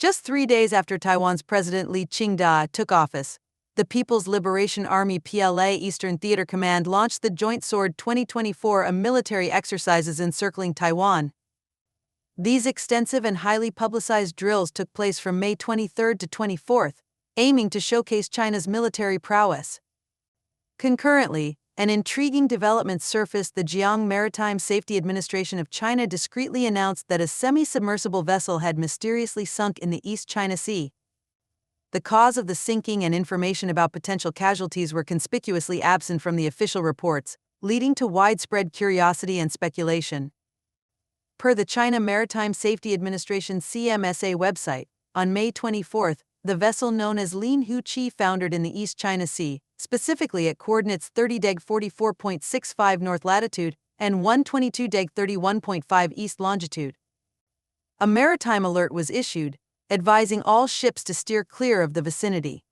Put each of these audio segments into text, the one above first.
Just 3 days after Taiwan's President Lee Ching-da took office, the People's Liberation Army PLA Eastern Theater Command launched the Joint Sword 2024, a military exercises encircling Taiwan. These extensive and highly publicized drills took place from May 23 to 24, aiming to showcase China's military prowess. Concurrently, an intriguing development surfaced. The Xi'an Maritime Safety Administration of China discreetly announced that a semi-submersible vessel had mysteriously sunk in the East China Sea. The cause of the sinking and information about potential casualties were conspicuously absent from the official reports, leading to widespread curiosity and speculation. Per the China Maritime Safety Administration (CMSA) website, on May 24, the vessel known as Lin Hu Chi foundered in the East China Sea, specifically at coordinates 30°44.65 north latitude and 122°31.5 east longitude. A maritime alert was issued, advising all ships to steer clear of the vicinity.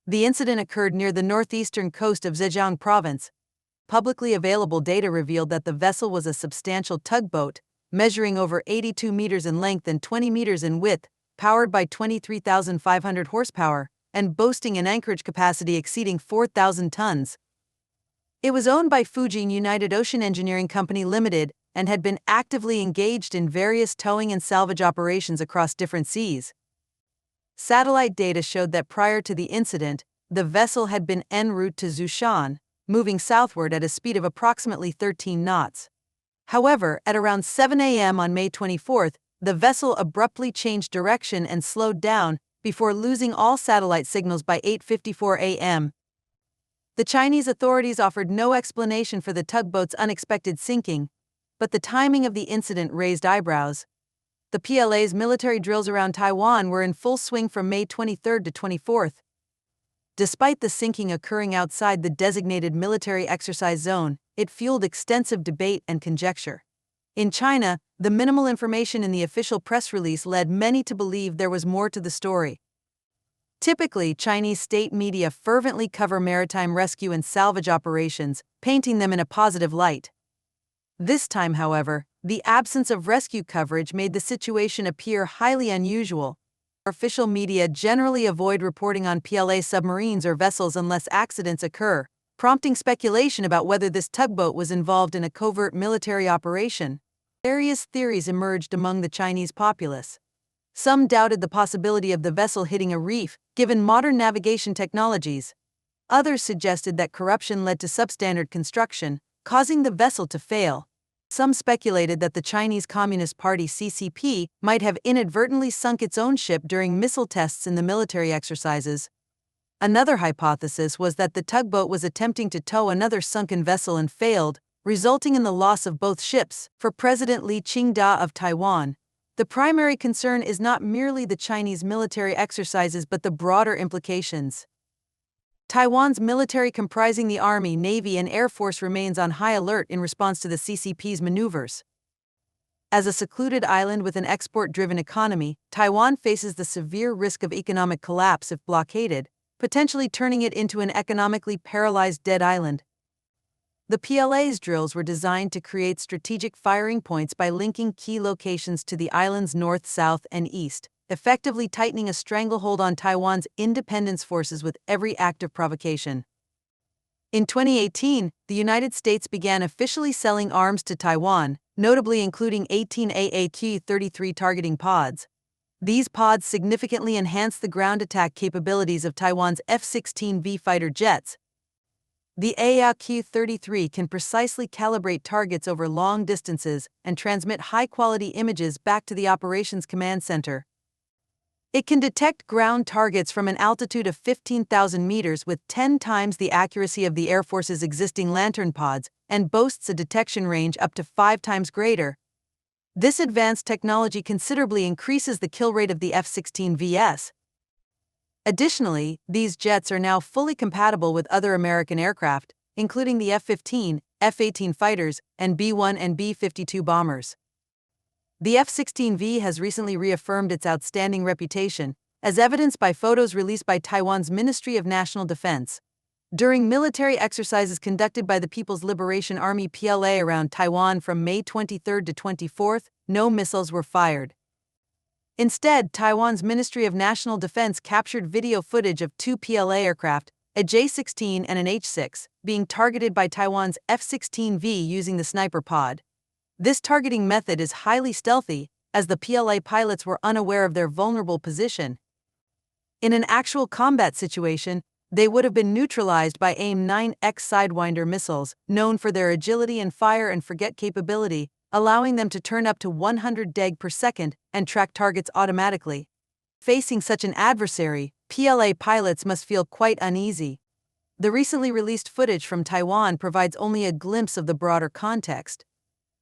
The incident occurred near the northeastern coast of Zhejiang province. Publicly available data revealed that the vessel was a substantial tugboat, measuring over 82 meters in length and 20 meters in width, powered by 23,500 horsepower, and boasting an anchorage capacity exceeding 4,000 tons. It was owned by Fujian United Ocean Engineering Company Limited and had been actively engaged in various towing and salvage operations across different seas. Satellite data showed that prior to the incident, the vessel had been en route to Xi'an, moving southward at a speed of approximately 13 knots. However, at around 7 a.m. on May 24, the vessel abruptly changed direction and slowed down before losing all satellite signals by 8:54 a.m. The Chinese authorities offered no explanation for the tugboat's unexpected sinking, but the timing of the incident raised eyebrows. The PLA's military drills around Taiwan were in full swing from May 23 to 24. Despite the sinking occurring outside the designated military exercise zone, it fueled extensive debate and conjecture. In China, the minimal information in the official press release led many to believe there was more to the story. Typically, Chinese state media fervently cover maritime rescue and salvage operations, painting them in a positive light. This time, however, the absence of rescue coverage made the situation appear highly unusual. Official media generally avoid reporting on PLA submarines or vessels unless accidents occur, prompting speculation about whether this tugboat was involved in a covert military operation. Various theories emerged among the Chinese populace. Some doubted the possibility of the vessel hitting a reef, given modern navigation technologies. Others suggested that corruption led to substandard construction, causing the vessel to fail. Some speculated that the Chinese Communist Party (CCP) might have inadvertently sunk its own ship during missile tests in the military exercises. Another hypothesis was that the tugboat was attempting to tow another sunken vessel and failed, resulting in the loss of both ships. For President Lee Ching-da of Taiwan, the primary concern is not merely the Chinese military exercises but the broader implications. Taiwan's military, comprising the Army, Navy, and Air Force, remains on high alert in response to the CCP's maneuvers. As a secluded island with an export-driven economy, Taiwan faces the severe risk of economic collapse if blockaded, potentially turning it into an economically paralyzed dead island. The PLA's drills were designed to create strategic firing points by linking key locations to the island's north, south, and east, effectively tightening a stranglehold on Taiwan's independence forces with every act of provocation. In 2018, the United States began officially selling arms to Taiwan, notably including 18 AAQ-33 targeting pods. These pods significantly enhance the ground attack capabilities of Taiwan's F-16V fighter jets. The AAQ-33 can precisely calibrate targets over long distances and transmit high-quality images back to the Operations Command Center. It can detect ground targets from an altitude of 15,000 meters with 10 times the accuracy of the Air Force's existing Lantern pods and boasts a detection range up to 5 times greater. This advanced technology considerably increases the kill rate of the F-16Vs. Additionally, these jets are now fully compatible with other American aircraft, including the F-15, F-18 fighters, and B-1 and B-52 bombers. The F-16V has recently reaffirmed its outstanding reputation, as evidenced by photos released by Taiwan's Ministry of National Defense. During military exercises conducted by the People's Liberation Army (PLA) around Taiwan from May 23 to 24, no missiles were fired. Instead, Taiwan's Ministry of National Defense captured video footage of two PLA aircraft, a J-16 and an H-6, being targeted by Taiwan's F-16V using the sniper pod. This targeting method is highly stealthy, as the PLA pilots were unaware of their vulnerable position. In an actual combat situation, they would have been neutralized by AIM-9X Sidewinder missiles, known for their agility and fire-and-forget capability, allowing them to turn up to 100 deg per second and track targets automatically. Facing such an adversary, PLA pilots must feel quite uneasy. The recently released footage from Taiwan provides only a glimpse of the broader context.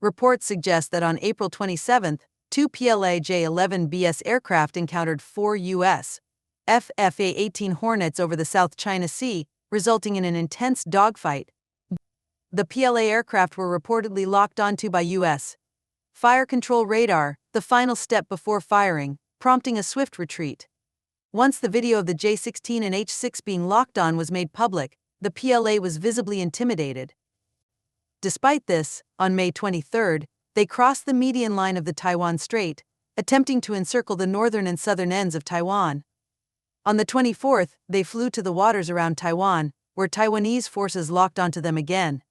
Reports suggest that on April 27, two PLA J-11BS aircraft encountered four U.S. FA-18 Hornets over the South China Sea, resulting in an intense dogfight. The PLA aircraft were reportedly locked onto by U.S. fire control radar, the final step before firing, prompting a swift retreat. Once the video of the J-16 and H-6 being locked on was made public, the PLA was visibly intimidated. Despite this, on May 23, they crossed the median line of the Taiwan Strait, attempting to encircle the northern and southern ends of Taiwan. On the 24th, they flew to the waters around Taiwan, where Taiwanese forces locked onto them again.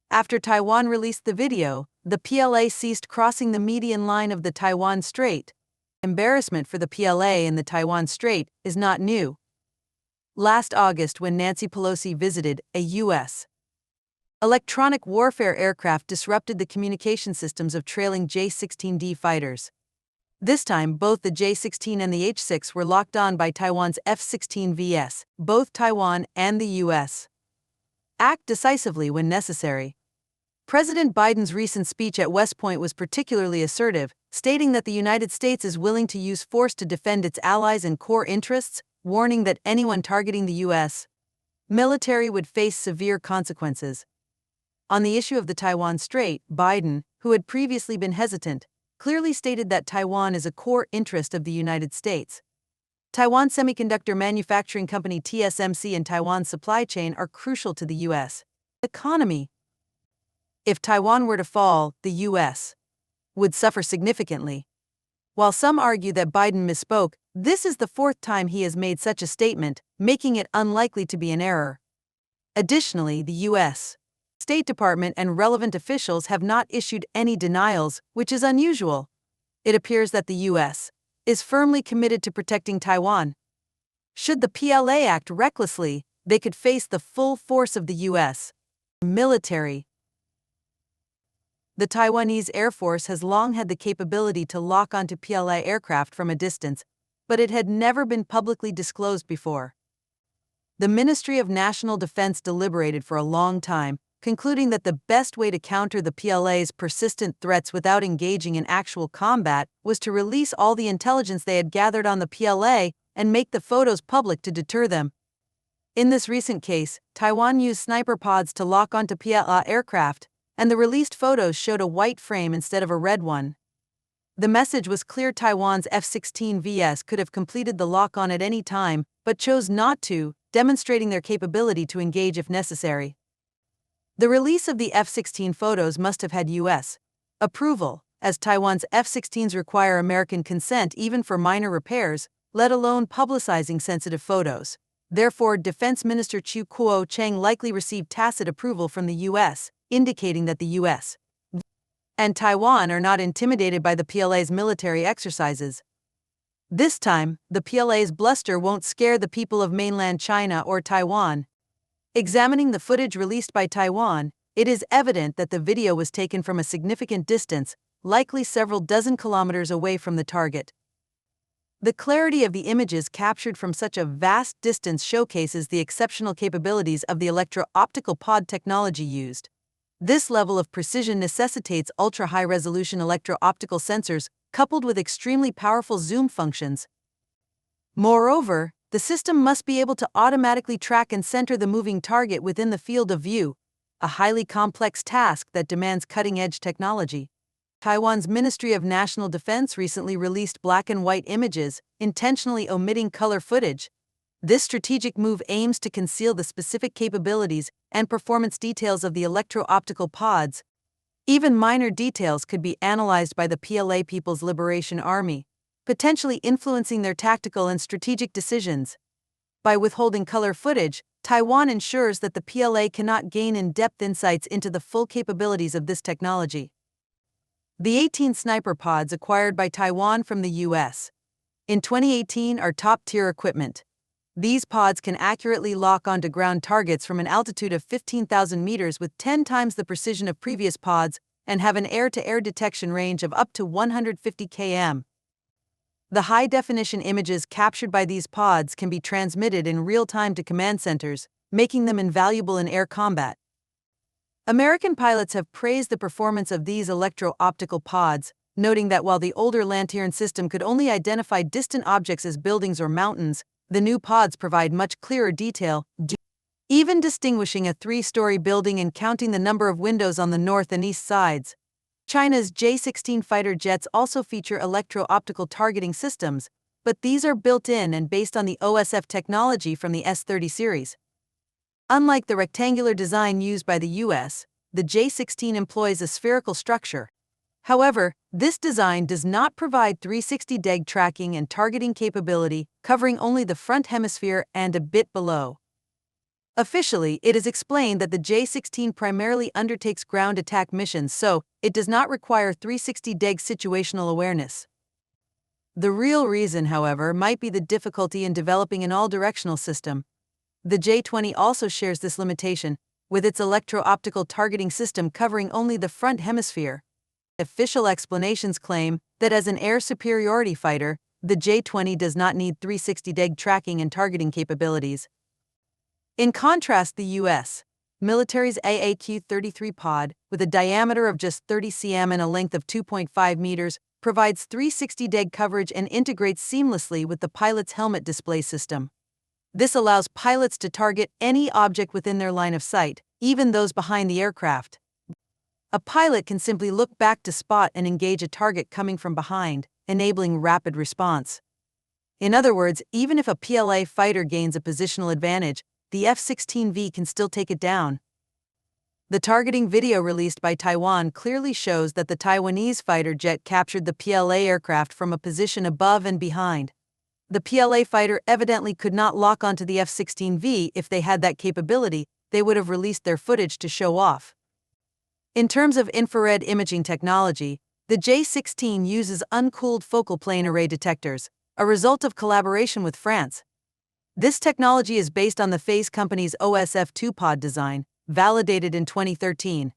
After Taiwan released the video, the PLA ceased crossing the median line of the Taiwan Strait. Embarrassment for the PLA in the Taiwan Strait is not new. Last August, when Nancy Pelosi visited, a U.S. electronic warfare aircraft disrupted the communication systems of trailing J-16D fighters. This time, both the J-16 and the H-6 were locked on by Taiwan's F-16Vs. Both Taiwan and the U.S. act decisively when necessary. President Biden's recent speech at West Point was particularly assertive, stating that the United States is willing to use force to defend its allies and core interests, warning that anyone targeting the U.S. military would face severe consequences. On the issue of the Taiwan Strait, Biden, who had previously been hesitant, clearly stated that Taiwan is a core interest of the United States. Taiwan Semiconductor Manufacturing Company TSMC and Taiwan's supply chain are crucial to the U.S. economy. If Taiwan were to fall, the U.S. would suffer significantly. While some argue that Biden misspoke, this is the fourth time he has made such a statement, making it unlikely to be an error. Additionally, the U.S. State Department and relevant officials have not issued any denials, which is unusual. It appears that the U.S. is firmly committed to protecting Taiwan. Should the PLA act recklessly, they could face the full force of the U.S. military. The Taiwanese Air Force has long had the capability to lock onto PLA aircraft from a distance, but it had never been publicly disclosed before. The Ministry of National Defense deliberated for a long time, concluding that the best way to counter the PLA's persistent threats without engaging in actual combat was to release all the intelligence they had gathered on the PLA and make the photos public to deter them. In this recent case, Taiwan used sniper pods to lock onto PLA aircraft, and the released photos showed a white frame instead of a red one. The message was clear: Taiwan's F-16Vs could have completed the lock-on at any time, but chose not to, demonstrating their capability to engage if necessary. The release of the F-16 photos must have had U.S. approval, as Taiwan's F-16s require American consent even for minor repairs, let alone publicizing sensitive photos. Therefore, Defense Minister Chiu Kuo-cheng likely received tacit approval from the U.S., indicating that the U.S. and Taiwan are not intimidated by the PLA's military exercises. This time, the PLA's bluster won't scare the people of mainland China or Taiwan. Examining the footage released by Taiwan, it is evident that the video was taken from a significant distance, likely several dozen kilometers away from the target. The clarity of the images captured from such a vast distance showcases the exceptional capabilities of the electro-optical pod technology used. This level of precision necessitates ultra-high-resolution electro-optical sensors coupled with extremely powerful zoom functions. Moreover, the system must be able to automatically track and center the moving target within the field of view, a highly complex task that demands cutting-edge technology. Taiwan's Ministry of National Defense recently released black and white images, intentionally omitting color footage. This strategic move aims to conceal the specific capabilities and performance details of the electro-optical pods. Even minor details could be analyzed by the PLA People's Liberation Army. potentially influencing their tactical and strategic decisions. By withholding color footage, Taiwan ensures that the PLA cannot gain in-depth insights into the full capabilities of this technology. The 18 sniper pods acquired by Taiwan from the US in 2018 are top-tier equipment. These pods can accurately lock onto ground targets from an altitude of 15,000 meters with 10 times the precision of previous pods and have an air-to-air detection range of up to 150 km. The high-definition images captured by these pods can be transmitted in real time to command centers, making them invaluable in air combat. American pilots have praised the performance of these electro-optical pods, noting that while the older Lantern system could only identify distant objects as buildings or mountains, the new pods provide much clearer detail, even distinguishing a 3-story building and counting the number of windows on the north and east sides. China's J-16 fighter jets also feature electro-optical targeting systems, but these are built-in and based on the OSF technology from the S-30 series. Unlike the rectangular design used by the US, the J-16 employs a spherical structure. However, this design does not provide 360-degree tracking and targeting capability, covering only the front hemisphere and a bit below. Officially, it is explained that the J-16 primarily undertakes ground attack missions, so it does not require 360-degree situational awareness. The real reason, however, might be the difficulty in developing an all-directional system. The J-20 also shares this limitation, with its electro-optical targeting system covering only the front hemisphere. Official explanations claim that as an air superiority fighter, the J-20 does not need 360-degree tracking and targeting capabilities. In contrast, the U.S. military's AAQ-33 pod, with a diameter of just 30 cm and a length of 2.5 meters, provides 360-degree coverage and integrates seamlessly with the pilot's helmet display system. This allows pilots to target any object within their line of sight, even those behind the aircraft. A pilot can simply look back to spot and engage a target coming from behind, enabling rapid response. In other words, even if a PLA fighter gains a positional advantage, the F-16V can still take it down. The targeting video released by Taiwan clearly shows that the Taiwanese fighter jet captured the PLA aircraft from a position above and behind. The PLA fighter evidently could not lock onto the F-16V. If they had that capability, they would have released their footage to show off. In terms of infrared imaging technology, the J-16 uses uncooled focal plane array detectors, a result of collaboration with France. This technology is based on the Phase company's OSF-2 pod design, validated in 2013.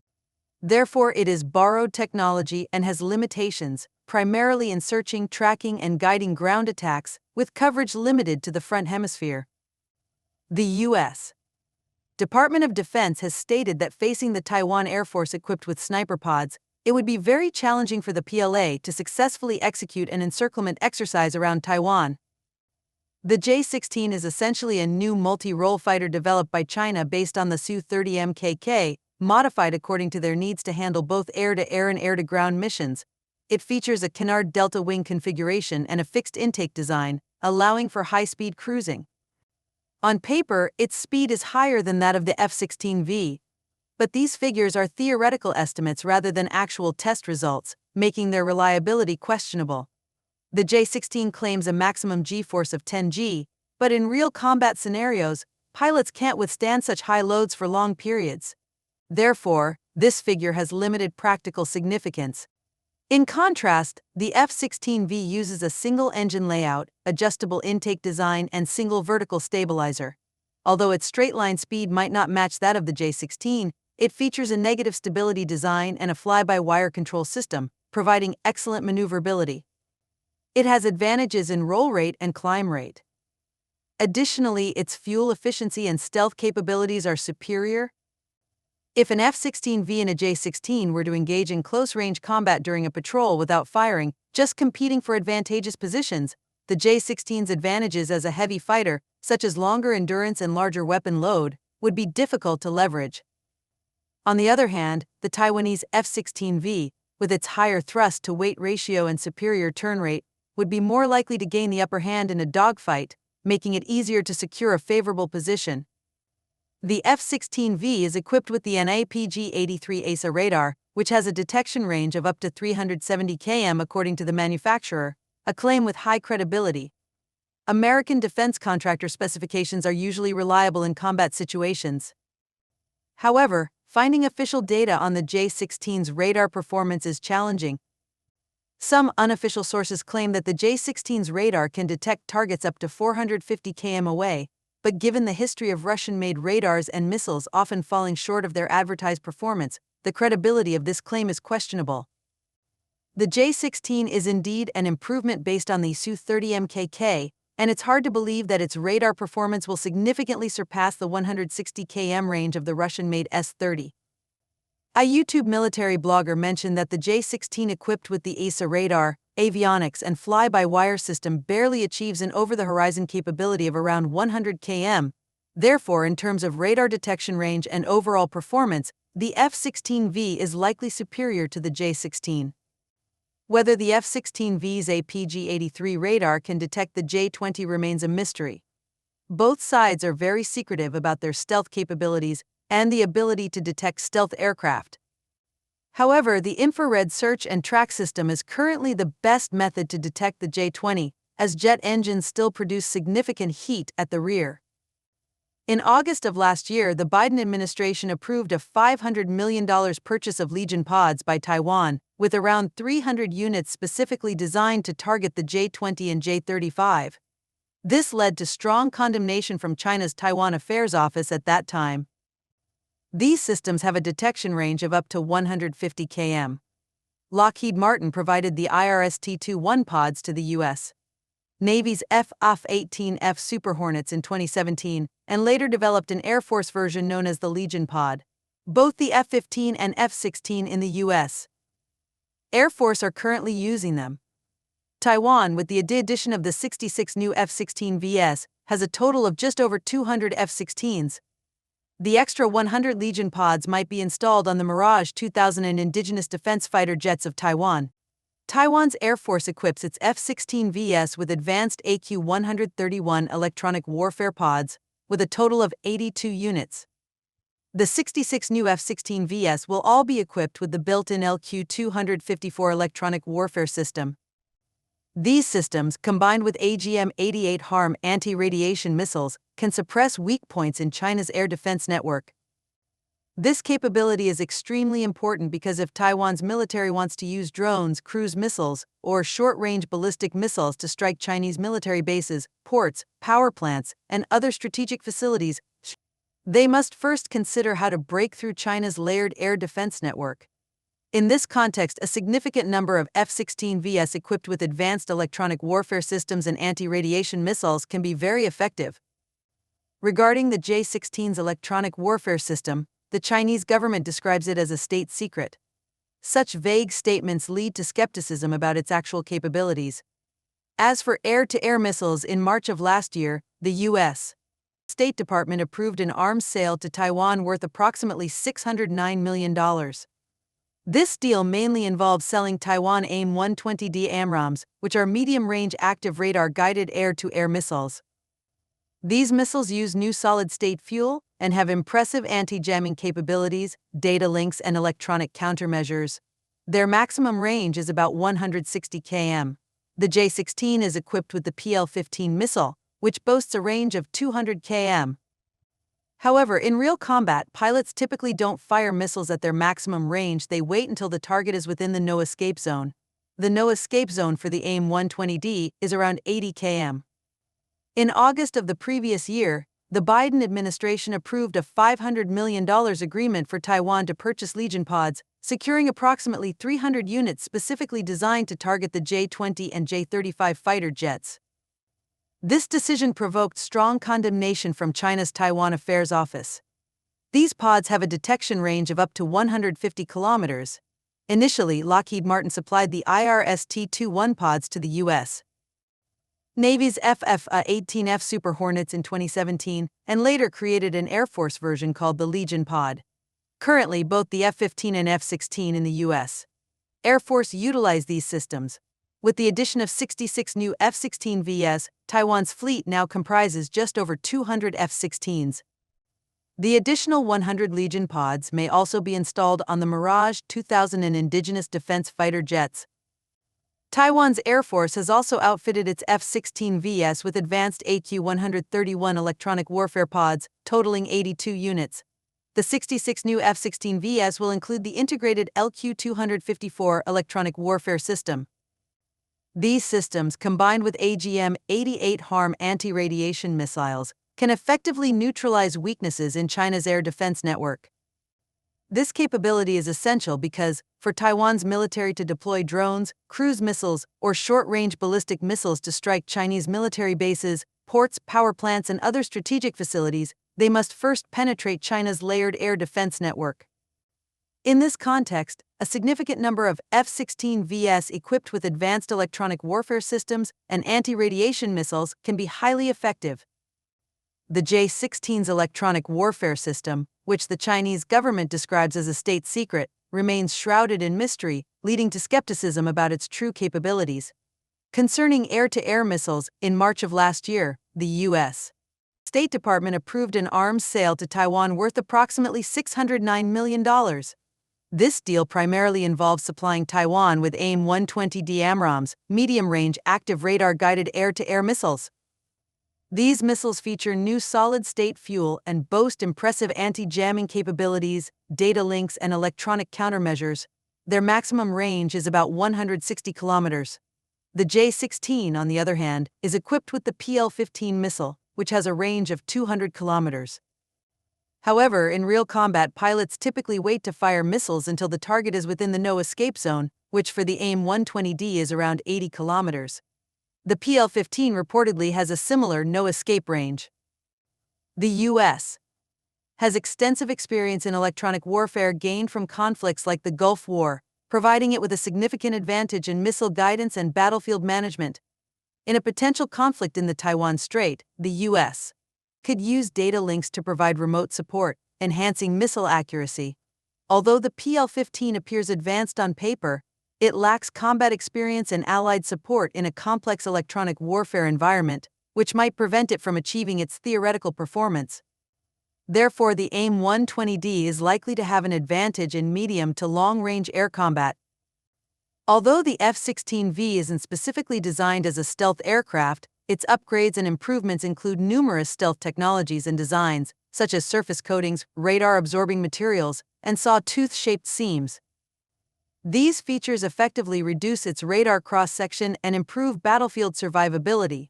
Therefore, it is borrowed technology and has limitations, primarily in searching, tracking, and guiding ground attacks, with coverage limited to the front hemisphere. The U.S. Department of Defense has stated that facing the Taiwan Air Force equipped with sniper pods, it would be very challenging for the PLA to successfully execute an encirclement exercise around Taiwan. The J-16 is essentially a new multi-role fighter developed by China based on the Su-30 MKK, modified according to their needs to handle both air-to-air and air-to-ground missions. It features a canard delta wing configuration and a fixed intake design, allowing for high-speed cruising. On paper, its speed is higher than that of the F-16V, but these figures are theoretical estimates rather than actual test results, making their reliability questionable. The J-16 claims a maximum G-force of 10 G, but in real combat scenarios, pilots can't withstand such high loads for long periods. Therefore, this figure has limited practical significance. In contrast, the F-16V uses a single engine layout, adjustable intake design, and single vertical stabilizer. Although its straight-line speed might not match that of the J-16, it features a negative stability design and a fly-by-wire control system, providing excellent maneuverability. It has advantages in roll rate and climb rate. Additionally, its fuel efficiency and stealth capabilities are superior. If an F-16V and a J-16 were to engage in close-range combat during a patrol without firing, just competing for advantageous positions, the J-16's advantages as a heavy fighter, such as longer endurance and larger weapon load, would be difficult to leverage. On the other hand, the Taiwanese F-16V, with its higher thrust-to-weight ratio and superior turn rate, would be more likely to gain the upper hand in a dogfight, making it easier to secure a favorable position. The F-16V is equipped with the NAPG-83 ASA radar, which has a detection range of up to 370 km according to the manufacturer, a claim with high credibility. American defense contractor specifications are usually reliable in combat situations. However, finding official data on the J-16's radar performance is challenging. Some unofficial sources claim that the J-16's radar can detect targets up to 450 km away, but given the history of Russian-made radars and missiles often falling short of their advertised performance, the credibility of this claim is questionable. The J-16 is indeed an improvement based on the Su-30 MKK, and it's hard to believe that its radar performance will significantly surpass the 160 km range of the Russian-made S-30. A YouTube military blogger mentioned that the J-16 equipped with the ESA radar, avionics, and fly-by-wire system barely achieves an over-the-horizon capability of around 100 km. Therefore, in terms of radar detection range and overall performance, the F-16V is likely superior to the J-16. Whether the F-16V's APG-83 radar can detect the J-20 remains a mystery. Both sides are very secretive about their stealth capabilities and the ability to detect stealth aircraft. However, the infrared search and track system is currently the best method to detect the J-20, as jet engines still produce significant heat at the rear. In August of last year, the Biden administration approved a $500 million purchase of Legion pods by Taiwan, with around 300 units specifically designed to target the J-20 and J-35. This led to strong condemnation from China's Taiwan Affairs Office at that time. These systems have a detection range of up to 150 km. Lockheed Martin provided the IRST-21 pods to the U.S. Navy's F-18F Super Hornets in 2017, and later developed an Air Force version known as the Legion pod. Both the F-15 and F-16 in the U.S. Air Force are currently using them. Taiwan, with the addition of the 66 new F-16Vs, has a total of just over 200 F-16s. The extra 100 Legion pods might be installed on the Mirage 2000 and indigenous defense fighter jets of Taiwan. Taiwan's Air Force equips its F-16Vs with advanced AQ-131 electronic warfare pods, with a total of 82 units. The 66 new F-16Vs will all be equipped with the built-in LQ-254 electronic warfare system. These systems, combined with AGM-88 HARM anti-radiation missiles, can suppress weak points in China's air defense network. This capability is extremely important because if Taiwan's military wants to use drones, cruise missiles, or short-range ballistic missiles to strike Chinese military bases, ports, power plants, and other strategic facilities, they must first consider how to break through China's layered air defense network. In this context, a significant number of F-16Vs equipped with advanced electronic warfare systems and anti-radiation missiles can be very effective. Regarding the J-16's electronic warfare system, the Chinese government describes it as a state secret. Such vague statements lead to skepticism about its actual capabilities. As for air-to-air missiles, in March of last year, the U.S. State Department approved an arms sale to Taiwan worth approximately $609 million. This deal mainly involves selling Taiwan AIM-120D AMRAAMs, which are medium-range active radar-guided air-to-air missiles. These missiles use new solid-state fuel and have impressive anti-jamming capabilities, data links, and electronic countermeasures. Their maximum range is about 160 km. The J-16 is equipped with the PL-15 missile, which boasts a range of 200 km. However, in real combat, pilots typically don't fire missiles at their maximum range. They wait until the target is within the no-escape zone. The no-escape zone for the AIM-120D is around 80 km. In August of the previous year, the Biden administration approved a $500 million agreement for Taiwan to purchase Legion pods, securing approximately 300 units specifically designed to target the J-20 and J-35 fighter jets. This decision provoked strong condemnation from China's Taiwan Affairs Office. These pods have a detection range of up to 150 kilometers. Initially, Lockheed Martin supplied the IRST-21 pods to the U.S. Navy's F-18F Super Hornets in 2017, and later created an Air Force version called the Legion pod. Currently, both the F-15 and F-16 in the U.S. Air Force utilize these systems. With the addition of 66 new F-16Vs, Taiwan's fleet now comprises just over 200 F-16s. The additional 100 Legion pods may also be installed on the Mirage 2000 and indigenous defense fighter jets. Taiwan's Air Force has also outfitted its F-16Vs with advanced AQ-131 electronic warfare pods, totaling 82 units. The 66 new F-16Vs will include the integrated LQ-254 electronic warfare system. These systems, combined with AGM-88 HARM anti-radiation missiles, can effectively neutralize weaknesses in China's air defense network. This capability is essential because, for Taiwan's military to deploy drones, cruise missiles, or short-range ballistic missiles to strike Chinese military bases, ports, power plants, and other strategic facilities, they must first penetrate China's layered air defense network. In this context, a significant number of F-16Vs equipped with advanced electronic warfare systems and anti-radiation missiles can be highly effective. The J-16's electronic warfare system, which the Chinese government describes as a state secret, remains shrouded in mystery, leading to skepticism about its true capabilities. Concerning air-to-air missiles, in March of last year, the U.S. State Department approved an arms sale to Taiwan worth approximately $609 million. This deal primarily involves supplying Taiwan with AIM-120D AMRAAMs, medium-range active radar-guided air-to-air missiles. These missiles feature new solid-state fuel and boast impressive anti-jamming capabilities, data links, and electronic countermeasures. Their maximum range is about 160 kilometers. The J-16, on the other hand, is equipped with the PL-15 missile, which has a range of 200 kilometers. However, in real combat, pilots typically wait to fire missiles until the target is within the no-escape zone, which for the AIM-120D is around 80 kilometers. The PL-15 reportedly has a similar no-escape range. The U.S. has extensive experience in electronic warfare gained from conflicts like the Gulf War, providing it with a significant advantage in missile guidance and battlefield management. In a potential conflict in the Taiwan Strait, the U.S. could use data links to provide remote support, enhancing missile accuracy. Although the PL-15 appears advanced on paper, it lacks combat experience and allied support in a complex electronic warfare environment, which might prevent it from achieving its theoretical performance. Therefore, the AIM-120D is likely to have an advantage in medium to long-range air combat. Although the F-16V isn't specifically designed as a stealth aircraft, its upgrades and improvements include numerous stealth technologies and designs, such as surface coatings, radar-absorbing materials, and saw-tooth-shaped seams. These features effectively reduce its radar cross-section and improve battlefield survivability.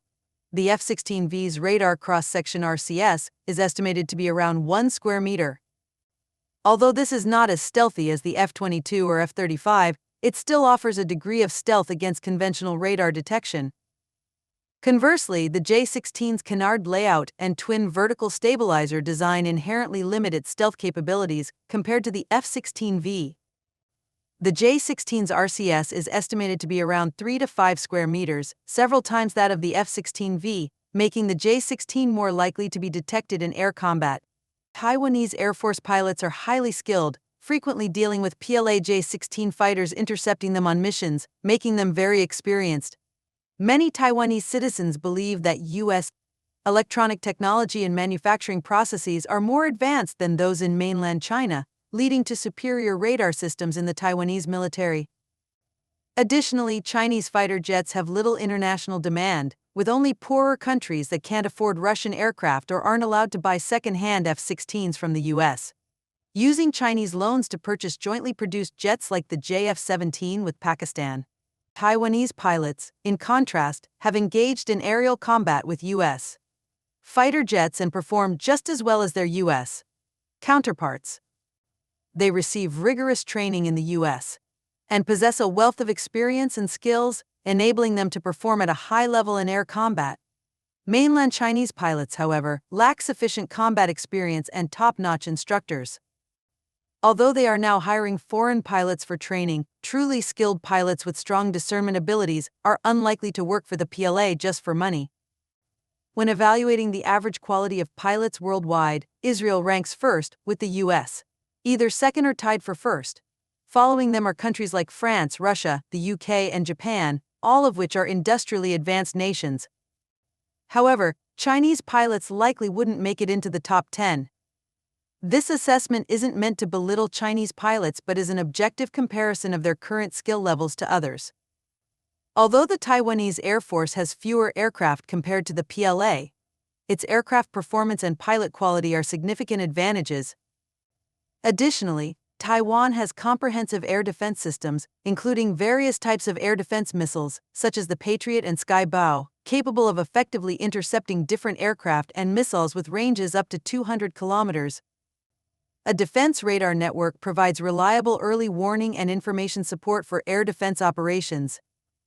The F-16V's radar cross-section RCS is estimated to be around 1 square meter. Although this is not as stealthy as the F-22 or F-35, it still offers a degree of stealth against conventional radar detection. Conversely, the J-16's canard layout and twin vertical stabilizer design inherently limit its stealth capabilities compared to the F-16V. The J-16's RCS is estimated to be around 3 to 5 square meters, several times that of the F-16V, making the J-16 more likely to be detected in air combat. Taiwanese Air Force pilots are highly skilled, frequently dealing with PLA J-16 fighters intercepting them on missions, making them very experienced. Many Taiwanese citizens believe that U.S. electronic technology and manufacturing processes are more advanced than those in mainland China, leading to superior radar systems in the Taiwanese military. Additionally, Chinese fighter jets have little international demand, with only poorer countries that can't afford Russian aircraft or aren't allowed to buy second-hand F-16s from the U.S. using Chinese loans to purchase jointly produced jets like the JF-17 with Pakistan. Taiwanese pilots, in contrast, have engaged in aerial combat with U.S. fighter jets and performed just as well as their U.S. counterparts. They receive rigorous training in the U.S. and possess a wealth of experience and skills, enabling them to perform at a high level in air combat. Mainland Chinese pilots, however, lack sufficient combat experience and top-notch instructors. Although they are now hiring foreign pilots for training, truly skilled pilots with strong discernment abilities are unlikely to work for the PLA just for money. When evaluating the average quality of pilots worldwide, Israel ranks first, with the U.S. either second or tied for first. Following them are countries like France, Russia, the UK, and Japan, all of which are industrially advanced nations. However, Chinese pilots likely wouldn't make it into the top 10. This assessment isn't meant to belittle Chinese pilots but is an objective comparison of their current skill levels to others. Although the Taiwanese Air Force has fewer aircraft compared to the PLA, its aircraft performance and pilot quality are significant advantages. Additionally, Taiwan has comprehensive air defense systems, including various types of air defense missiles, such as the Patriot and Skybow, capable of effectively intercepting different aircraft and missiles with ranges up to 200 kilometers. A defense radar network provides reliable early warning and information support for air defense operations.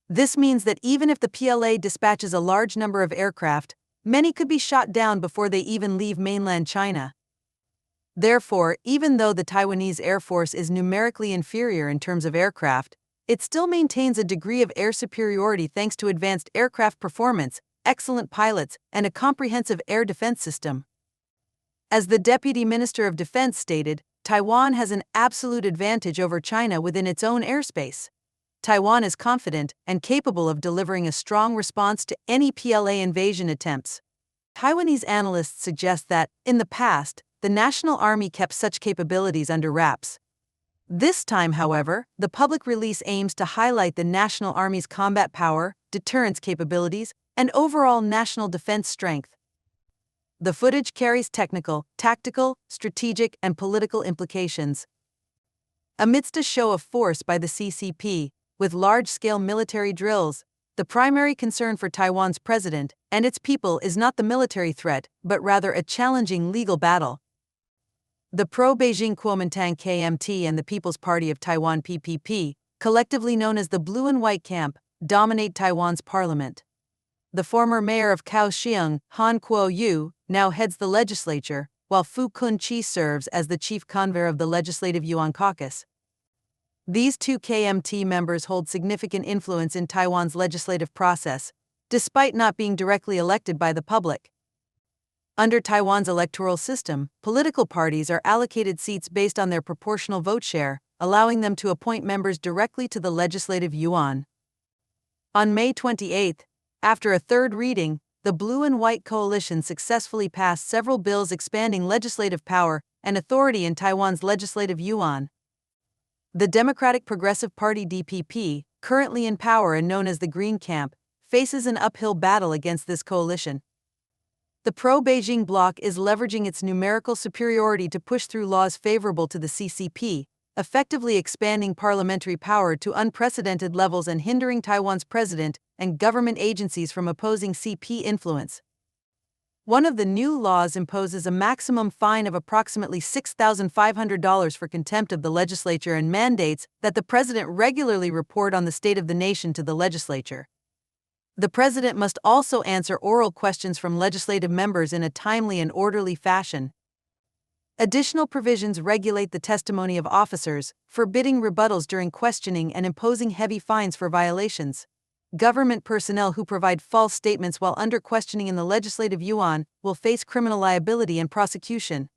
This means that even if the PLA dispatches a large number of aircraft, many could be shot down before they even leave mainland China. Therefore, even though the Taiwanese Air Force is numerically inferior in terms of aircraft, it still maintains a degree of air superiority thanks to advanced aircraft performance, excellent pilots, and a comprehensive air defense system. As the Deputy Minister of Defense stated, Taiwan has an absolute advantage over China within its own airspace. Taiwan is confident and capable of delivering a strong response to any PLA invasion attempts. Taiwanese analysts suggest that, in the past, the National Army kept such capabilities under wraps. This time, however, the public release aims to highlight the National Army's combat power, deterrence capabilities, and overall national defense strength. The footage carries technical, tactical, strategic, and political implications. Amidst a show of force by the CCP, with large-scale military drills, the primary concern for Taiwan's president and its people is not the military threat, but rather a challenging legal battle. The pro-Beijing Kuomintang KMT and the People's Party of Taiwan PPP, collectively known as the Blue and White Camp, dominate Taiwan's parliament. The former mayor of Kaohsiung, Han Kuo-yu, now heads the legislature, while Fu Kun-chi serves as the chief convener of the Legislative Yuan caucus. These two KMT members hold significant influence in Taiwan's legislative process, despite not being directly elected by the public. Under Taiwan's electoral system, political parties are allocated seats based on their proportional vote share, allowing them to appoint members directly to the Legislative Yuan. On May 28, after a third reading, the Blue and White Coalition successfully passed several bills expanding legislative power and authority in Taiwan's Legislative Yuan. The Democratic Progressive Party DPP, currently in power and known as the Green Camp, faces an uphill battle against this coalition. The pro-Beijing bloc is leveraging its numerical superiority to push through laws favorable to the CCP, effectively expanding parliamentary power to unprecedented levels and hindering Taiwan's president and government agencies from opposing CP influence. One of the new laws imposes a maximum fine of approximately $6,500 for contempt of the legislature and mandates that the president regularly report on the state of the nation to the legislature. The president must also answer oral questions from legislative members in a timely and orderly fashion. Additional provisions regulate the testimony of officers, forbidding rebuttals during questioning and imposing heavy fines for violations. Government personnel who provide false statements while under questioning in the Legislative Yuan will face criminal liability and prosecution.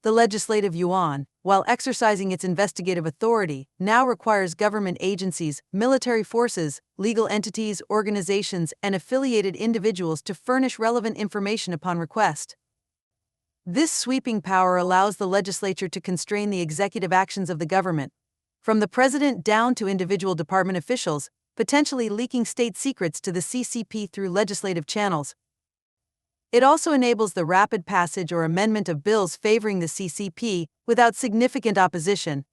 The Legislative Yuan, while exercising its investigative authority, now requires government agencies, military forces, legal entities, organizations, and affiliated individuals to furnish relevant information upon request. This sweeping power allows the legislature to constrain the executive actions of the government, from the president down to individual department officials, potentially leaking state secrets to the CCP through legislative channels. It also enables the rapid passage or amendment of bills favoring the CCP without significant opposition.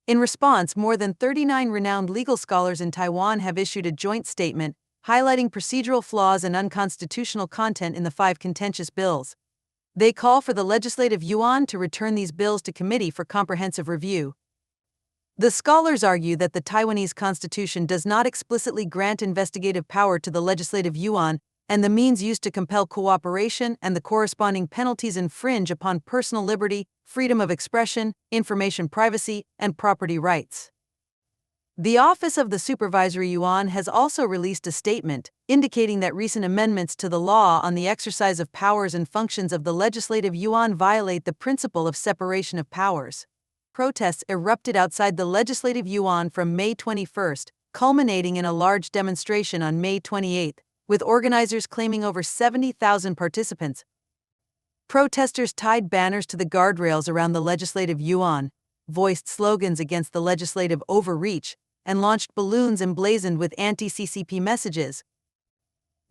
In response, more than 39 renowned legal scholars in Taiwan have issued a joint statement highlighting procedural flaws and unconstitutional content in the 5 contentious bills. They call for the Legislative Yuan to return these bills to committee for comprehensive review. The scholars argue that the Taiwanese constitution does not explicitly grant investigative power to the Legislative Yuan, and the means used to compel cooperation and the corresponding penalties infringe upon personal liberty, freedom of expression, information privacy, and property rights. The Office of the Supervisory Yuan has also released a statement indicating that recent amendments to the law on the exercise of powers and functions of the Legislative Yuan violate the principle of separation of powers. Protests erupted outside the Legislative Yuan from May 21, culminating in a large demonstration on May 28, with organizers claiming over 70,000 participants. Protesters tied banners to the guardrails around the Legislative Yuan, voiced slogans against the legislative overreach, and launched balloons emblazoned with anti-CCP messages.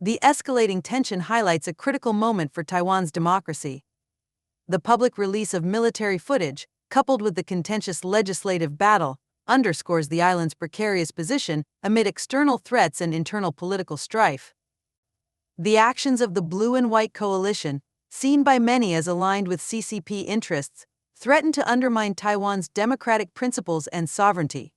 The escalating tension highlights a critical moment for Taiwan's democracy. The public release of military footage, coupled with the contentious legislative battle, underscores the island's precarious position amid external threats and internal political strife. The actions of the Blue and White coalition, seen by many as aligned with CCP interests, threaten to undermine Taiwan's democratic principles and sovereignty.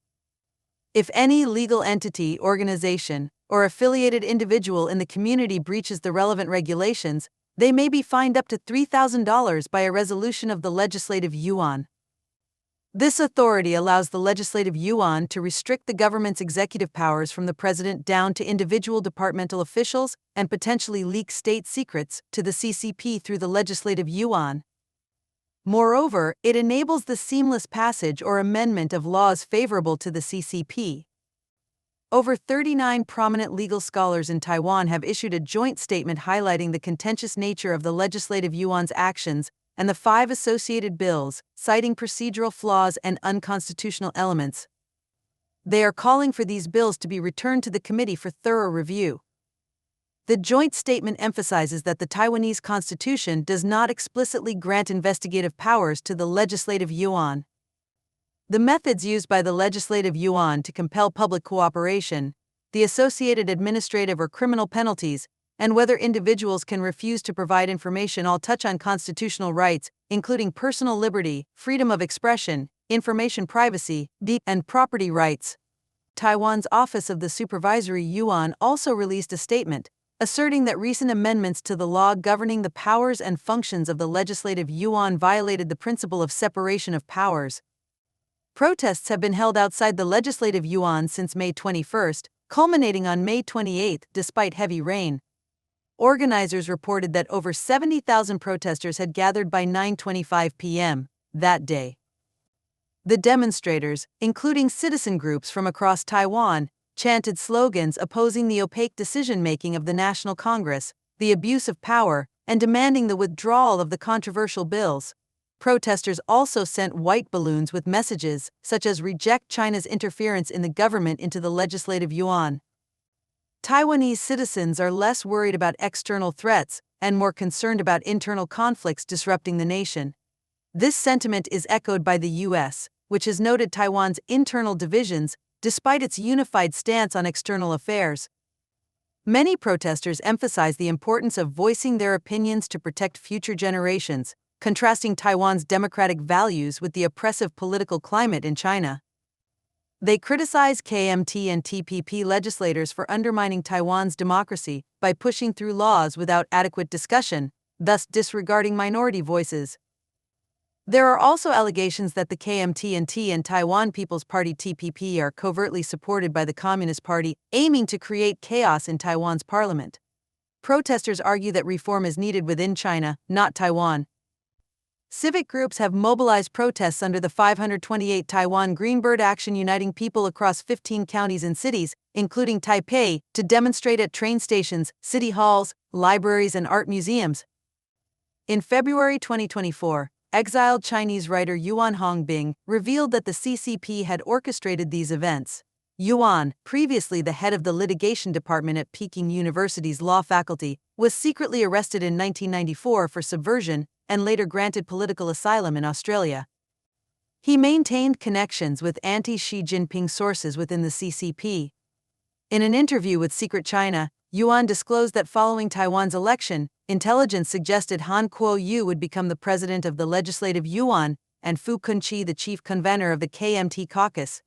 If any legal entity, organization, or affiliated individual in the community breaches the relevant regulations, they may be fined up to $3,000 by a resolution of the Legislative Yuan. This authority allows the Legislative Yuan to restrict the government's executive powers from the president down to individual departmental officials and potentially leak state secrets to the CCP through the Legislative Yuan. Moreover, it enables the seamless passage or amendment of laws favorable to the CCP. Over 39 prominent legal scholars in Taiwan have issued a joint statement highlighting the contentious nature of the Legislative Yuan's actions and the 5 associated bills, citing procedural flaws and unconstitutional elements. They are calling for these bills to be returned to the committee for thorough review. The joint statement emphasizes that the Taiwanese constitution does not explicitly grant investigative powers to the Legislative Yuan. The methods used by the Legislative Yuan to compel public cooperation, the associated administrative or criminal penalties, and whether individuals can refuse to provide information all touch on constitutional rights, including personal liberty, freedom of expression, information privacy, and property rights. Taiwan's Office of the Supervisory Yuan also released a statement, asserting that recent amendments to the law governing the powers and functions of the Legislative Yuan violated the principle of separation of powers. Protests have been held outside the Legislative Yuan since May 21, culminating on May 28 despite heavy rain. Organizers reported that over 70,000 protesters had gathered by 9:25 p.m. that day. The demonstrators, including citizen groups from across Taiwan, chanted slogans opposing the opaque decision-making of the National Congress, the abuse of power, and demanding the withdrawal of the controversial bills. Protesters also sent white balloons with messages such as "Reject China's interference in the government" into the Legislative Yuan. Taiwanese citizens are less worried about external threats and more concerned about internal conflicts disrupting the nation. This sentiment is echoed by the U.S., which has noted Taiwan's internal divisions despite its unified stance on external affairs. Many protesters emphasize the importance of voicing their opinions to protect future generations, contrasting Taiwan's democratic values with the oppressive political climate in China. They criticize KMT and TPP legislators for undermining Taiwan's democracy by pushing through laws without adequate discussion, thus disregarding minority voices. There are also allegations that the KMT and Taiwan People's Party TPP are covertly supported by the Communist Party, aiming to create chaos in Taiwan's parliament. Protesters argue that reform is needed within China, not Taiwan. Civic groups have mobilized protests under the 528 Taiwan Greenbird Action uniting people across 15 counties and cities, including Taipei, to demonstrate at train stations, city halls, libraries, and art museums. In February 2024, exiled Chinese writer Yuan Hongbing revealed that the CCP had orchestrated these events. Yuan, previously the head of the litigation department at Peking University's law faculty, was secretly arrested in 1994 for subversion and later granted political asylum in Australia. He maintained connections with anti-Xi Jinping sources within the CCP. In an interview with Secret China, Yuan disclosed that following Taiwan's election, intelligence suggested Han Kuo-yu would become the president of the Legislative Yuan and Fu Kunqi the chief convener of the KMT caucus.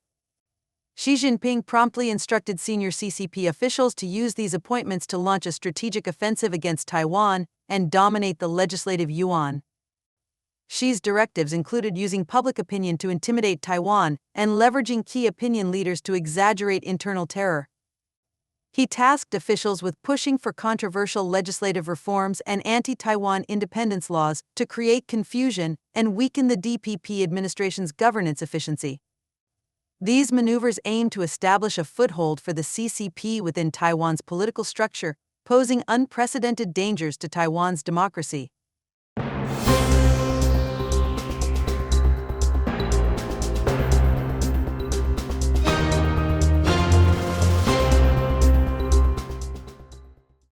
Xi Jinping promptly instructed senior CCP officials to use these appointments to launch a strategic offensive against Taiwan and dominate the Legislative Yuan. Xi's directives included using public opinion to intimidate Taiwan and leveraging key opinion leaders to exaggerate internal terror. He tasked officials with pushing for controversial legislative reforms and anti-Taiwan independence laws to create confusion and weaken the DPP administration's governance efficiency. These maneuvers aim to establish a foothold for the CCP within Taiwan's political structure, posing unprecedented dangers to Taiwan's democracy.